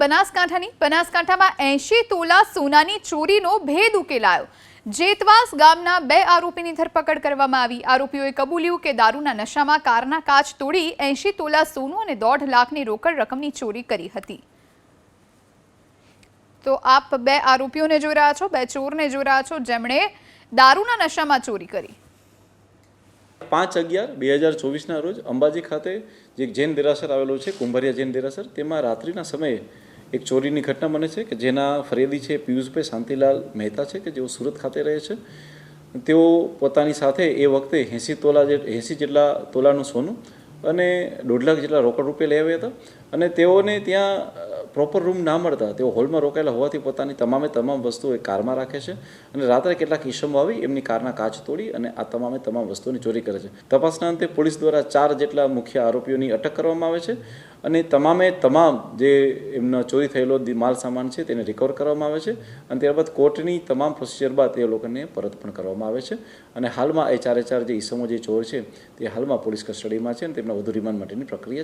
બનાસકાંઠામાં 80 તોલા સોનાની ચોરીનો ભેદ ઉકેલાયો। જેતવાસ ગામના 2 આરોપીની ધરપકડ કરવામાં આવી। આરોપીઓએ કબૂલ્યું કે દારૂના નશામાં કારના કાચ તોડી 80 તોલા સોનું અને 1.5 લાખની રોકડ રકમની ચોરી કરી હતી। તો આપ 2 આરોપીઓને જોઈ રહ્યા છો, 2 ચોરને જોઈ રહ્યા છો, જેમણે દારૂના નશામાં ચોરી કરી। 5/11/2024 રોજ અંબાજી ખાતે જે જૈન દેરાસર આવેલું છે, કુંભારિયા જૈન દેરાસર, તેમાં રાત્રિના સમયે એક ચોરીની ઘટના બને છે કે જેના ફરિયાદી છે પિયુષભાઈ શાંતિલાલ મહેતા છે કે જેઓ સુરત ખાતે રહે છે। તેઓ પોતાની સાથે એ વખતે 80 જેટલા તોલાનું સોનું અને 1.5 લાખ જેટલા રોકડ રૂપિયા લઈ આવ્યા હતા અને તેઓને ત્યાં પ્રોપર રૂમ ના મળતા તેઓ હોલમાં રોકાયેલા હોવાથી પોતાની તમામ વસ્તુઓ એ કારમાં રાખે છે અને રાત્રે કેટલાક ઈસમો આવી એમની કારના કાચ તોડી અને આ તમામ વસ્તુઓની ચોરી કરે છે। તપાસના અંતે પોલીસ દ્વારા 4 જેટલા મુખ્ય આરોપીઓની અટક કરવામાં આવે છે અને તમામ જે એમનો ચોરી થયેલો માલ સામાન છે તેને રિકવર કરવામાં આવે છે અને ત્યારબાદ કોર્ટની તમામ પ્રોસિજર બાદ એ લોકોને પરત પણ કરવામાં આવે છે અને હાલમાં એ 4 જે ઈસમો જે ચોર છે તે હાલમાં પોલીસ કસ્ટડીમાં છે અને તેમના વધુ રિમાન્ડ માટેની પ્રક્રિયા